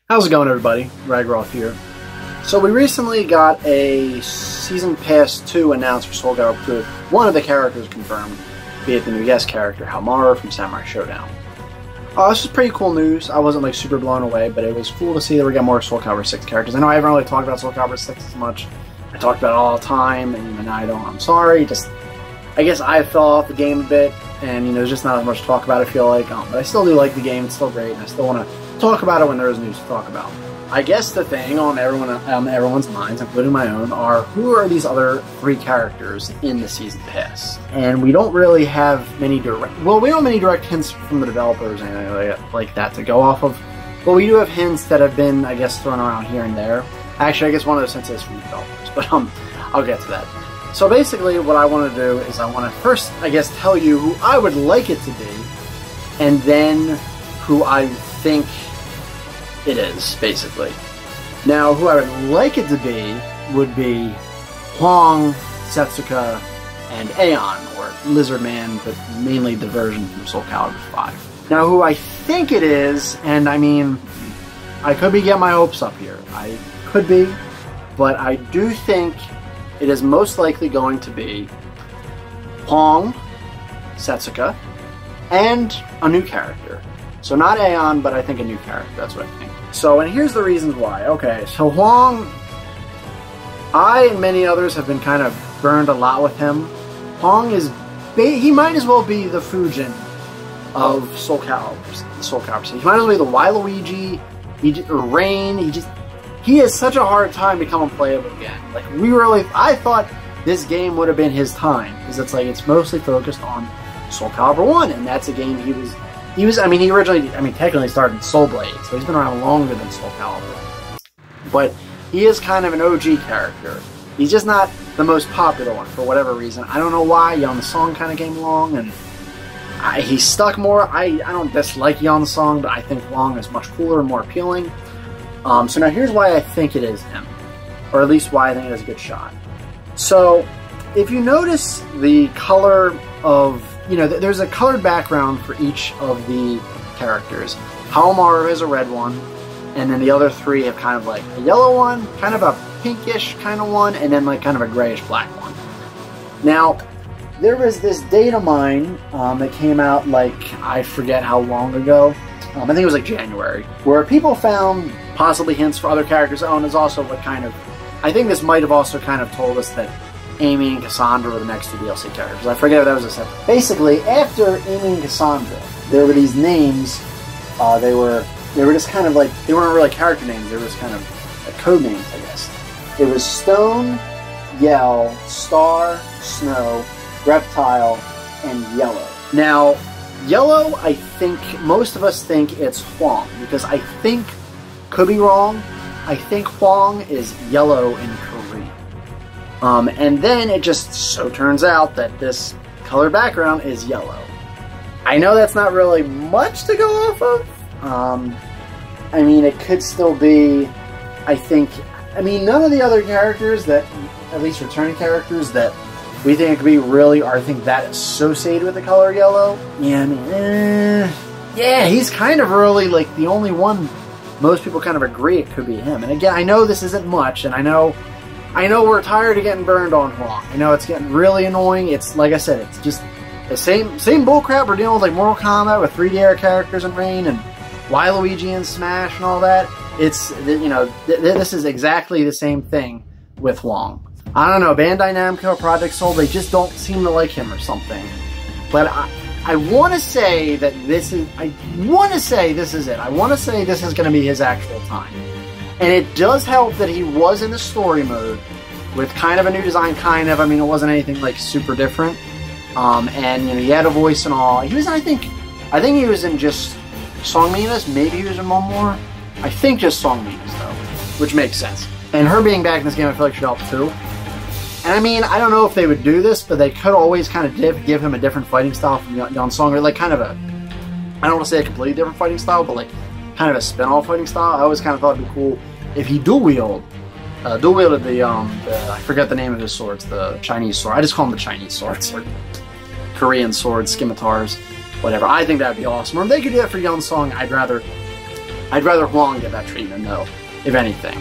How's it going, everybody? Ragiroth here. So we recently got a Season Pass 2 announced for Soul Calibur with one of the characters confirmed, be it the new guest character, Halmara from Samurai Showdown. This is pretty cool news. I wasn't like super blown away, but it was cool to see that we got more Soul Calibur 6 characters. I know I haven't really talked about Soul Calibur 6 as much. I talked about it all the time, and even I don't. I'm sorry. I guess I fell off the game a bit, and there's just not as much to talk about, I feel like. But I still do like the game. It's still great, and I still want to talk about it when there is news to talk about. I guess the thing on everyone's minds, including my own, are who are these other 3 characters in the Season Pass? And we don't really have many direct hints from the developers or anything like that to go off of. But we do have hints that have been, I guess, thrown around here and there. Actually, I guess one of those hints is from the developers, but I'll get to that. So basically, what I want to do is I want to first, I guess, tell you who I would like it to be, and then who I think it is, basically. Now, who I would like it to be would be Hwang, Setsuka, and Aeon, or Lizard Man, but mainly the version from Soul Calibur 5. Now, who I think it is, and I mean, I could be getting my hopes up here. I could be, but I do think it is most likely going to be Hwang, Setsuka, and a new character. So not Aeon, but I think a new character. That's what I think. So, and here's the reasons why. Okay, so Hwang, I and many others have been kind of burned a lot with him. Hwang is, he might as well be the Fujin of Soul Calibur. He might as well be the Waluigi, or Rain. He has such a hard time becoming playable again. Like, I thought this game would have been his time, because it's like, it's mostly focused on Soul Calibur 1, and that's a game he originally technically started Soul Blade, so he's been around longer than Soul Calibur. But he is kind of an OG character. He's just not the most popular one, for whatever reason. I don't know why. Yon the Song kind of came along, and he stuck more. I don't dislike Yon the Song, but I think Hwang is much cooler and more appealing. So now here's why I think it is him, or at least why I think it is a good shot. So, if you notice the color of, there's a colored background for each of the characters. Halmara is a red one, and then the other 3 have kind of like a yellow one, kind of a pinkish kind of one, and then like kind of a grayish black one. Now, there was this data mine that came out like, I forget how long ago. I think it was like January, where people found possibly hints for other characters. Oh, and there's also what kind of, I think this might have also kind of told us that Amy and Cassandra were the next 2 DLC characters. I forget if that was a separate. Basically, after Amy and Cassandra, there were these names. They were just kind of like, they weren't really character names. They were just kind of like code names, I guess. It was Stone, Yell, Star, Snow, Reptile, and Yellow. Now, Yellow, I think most of us think it's Hwang, because I think, could be wrong, I think Hwang is yellow in Korean. And then it just so turns out that this color background is yellow. I know that's not really much to go off of. I mean, it could still be, none of the other characters that, at least returning characters that we think it could be really are, I think, that associated with the color yellow. Yeah, yeah, he's kind of really like the only one most people kind of agree it could be him. And again, I know this isn't much, and I know we're tired of getting burned on Hwang. I know it's getting really annoying. It's, like I said, it's just the same bullcrap we're dealing with, like Mortal Kombat with 3D era characters in Rain and Waluigi and Smash and all that. It's, this is exactly the same thing with Hwang. I don't know, Bandai Namco, Project Soul, they just don't seem to like him or something. But I want to say that this is, I want to say this is it. I want to say this is going to be his actual time. And it does help that he was in the story mode with kind of a new design, it wasn't anything like super different. And, he had a voice and all. He was, I think he was in just Song Minas, maybe he was in one more. I think just Song Minas, though, which makes sense. And her being back in this game, I feel like should help too. And I don't know if they would do this, but they could always kind of give him a different fighting style from Yon Song, or like kind of a, I don't want to say a completely different fighting style, but like kind of a spin-off fighting style. I always kind of thought it'd be cool if he dual-wielded the, I forget the name of his swords, the Chinese sword. I just call them the Chinese swords, or Korean swords, scimitars, whatever. I think that'd be awesome. Or if they could do that for Yon Song, I'd rather I'd rather Huang get that treatment though, if anything.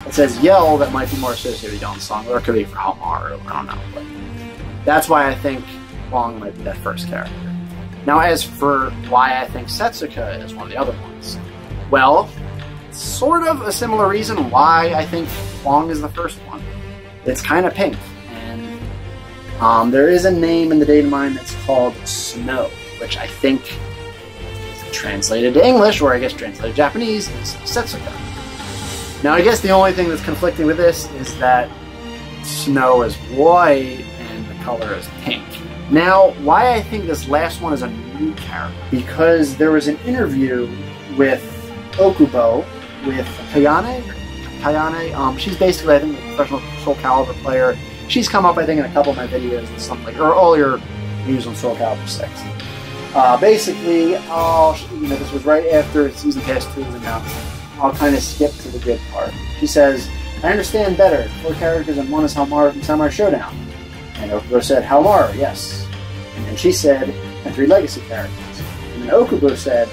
It says Yell, that might be more associated with Yell's song, or it could be for Halmar, I don't know. But that's why I think Huang might be that first character. Now, as for why I think Setsuka is one of the other ones, well, sort of a similar reason why I think Huang is the first one. It's kind of pink, and there is a name in the data mine that's called Snow, which I think is translated to English, or I guess translated to Japanese, is Setsuka. Now, I guess the only thing that's conflicting with this is that Snow is white and the color is pink. Now, why I think this last one is a new character, because there was an interview with Okubo, with Kayane. She's basically, I think, a professional Soul Calibur player. She's come up, I think, in a couple of my videos and something like, or earlier news on Soul Calibur 6. Basically, this was right after Season Pass 2 was announced. I'll kind of skip to the good part. She says, I understand better. 4 characters and one is Halmar from Samurai Showdown. And Okubo said, Halmar, yes. And then she said, and 3 legacy characters. And then Okubo said,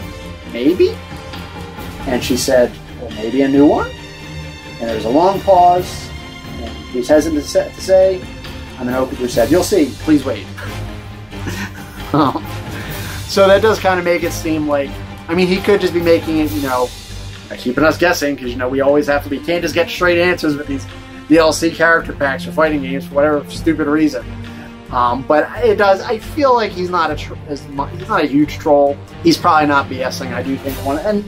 maybe? And she said, well, maybe a new one? And there was a long pause, and he was hesitant to say, and then Okubo said, you'll see, please wait. So that does kind of make it seem like, I mean, he could just be making it, keeping us guessing, because, we always have to be, can't just get straight answers with these DLC character packs for fighting games for whatever stupid reason. But it does, I feel like he's not a huge troll. He's probably not BSing, I do think one, and,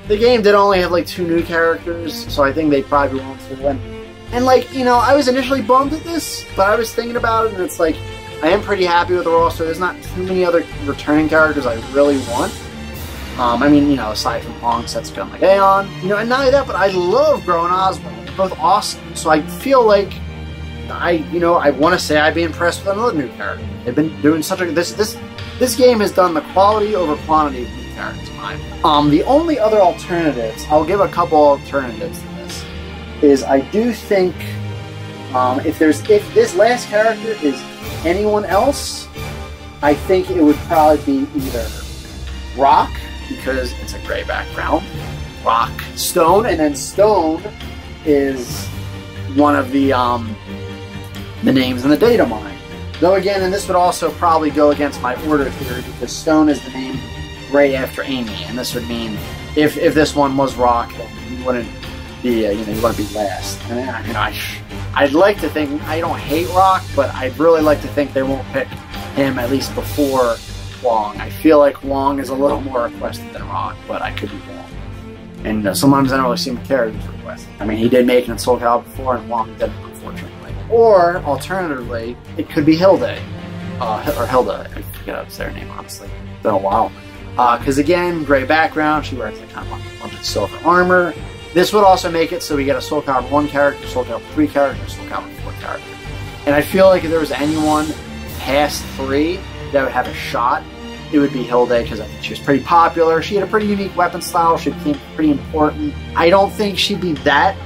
the game did only have, 2 new characters, so I think they probably won't win. And, I was initially bummed at this, but I was thinking about it, and it's like, I am pretty happy with the roster. There's not too many other returning characters I really want. Aside from Huang, Setsuka, and Aeon, and not only that, but I love Gro and Oswald. They're both awesome, so I feel like I want to say I'd be impressed with another new character. They've been doing such a this game has done the quality over quantity of new characters. The only other alternatives, I'll give a couple alternatives to this, is I do think if this last character is anyone else, I think it would probably be either Rock, because it's a gray background, Rock, Stone, and then Stone is one of the names in the data mine. Though again, and this would also probably go against my order theory, because Stone is the name right after Amy, and this would mean if this one was Rock, then you wouldn't be you wouldn't be last. And I'd like to think, I don't hate Rock, but I'd really like to think they won't pick him at least before Huang. I feel like Huang is a little more requested than Rock, but I could be wrong. And sometimes I don't really see him characters requested. I mean, he did make it in Soul Calibur before, and Huang didn't, unfortunately. Or, alternatively, it could be Hilda. Or Hilda, I forget how to say her name, honestly. It's been a while. Because again, gray background, she wears kind of a bunch of silver armor. This would also make it so we get a Soul Calibur 1 character, Soul Calibur 3 character, Soul Calibur 4 character. And I feel like if there was anyone past 3 that would have a shot, it would be Hilda, because I think she was pretty popular. She had a pretty unique weapon style. She became pretty important. I don't think she'd be that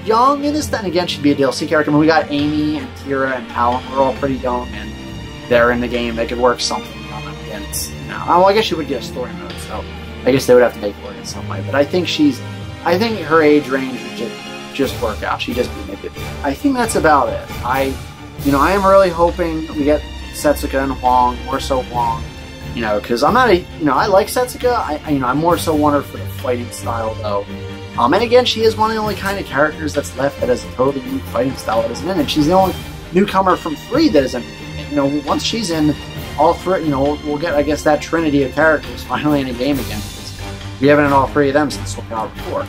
young in this. Then again, she'd be a DLC character. I mean, we got Amy and Kira and Alan. We're all pretty young, and they're in the game. They could work something on them. And it's, I guess she would get a story mode, so I guess they would have to make it work in some way. But I think her age range would just work out. She'd just be maybe. I think that's about it. I am really hoping we get Setsuka and Huang, more so Huang. Because I'm not I like Setsuka. I'm more so wonder for the fighting style though. And again, she is one of the only kind of characters that's left that has a totally new fighting style that isn't in it. She's the only newcomer from 3 that isn't. You know, once she's in, all 3, you know, we'll get, I guess, that trinity of characters finally in a game again. Because we haven't had all 3 of them since Soul Calibur 4.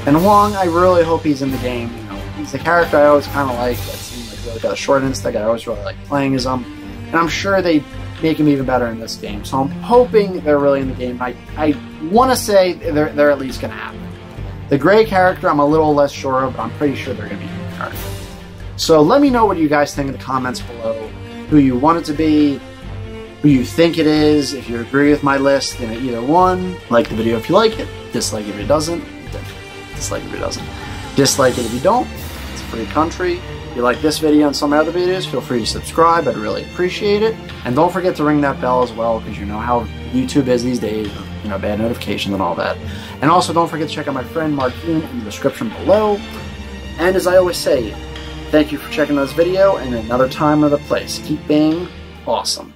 And Huang, I really hope he's in the game. You know, he's a character I always kind of like. That seems like really got a short instinct. I always really like playing as him. And I'm sure they make him even better in this game. So I'm hoping they're really in the game. I want to say they're at least going to happen. The Gray character, I'm a little less sure of, but I'm pretty sure they're going to be in the character. So let me know what you guys think in the comments below. Who you want it to be, who you think it is, if you agree with my list, then either one. Like the video if you like it, dislike it if it doesn't, dislike it if it doesn't. Dislike it if you don't, it's a free country. If you like this video and some other videos, feel free to subscribe, I'd really appreciate it. And don't forget to ring that bell as well, because you know how YouTube is these days, you know, bad notifications and all that. And also don't forget to check out my friend Martine in the description below. And as I always say, thank you for checking out this video, and another time, another place. Keep being awesome.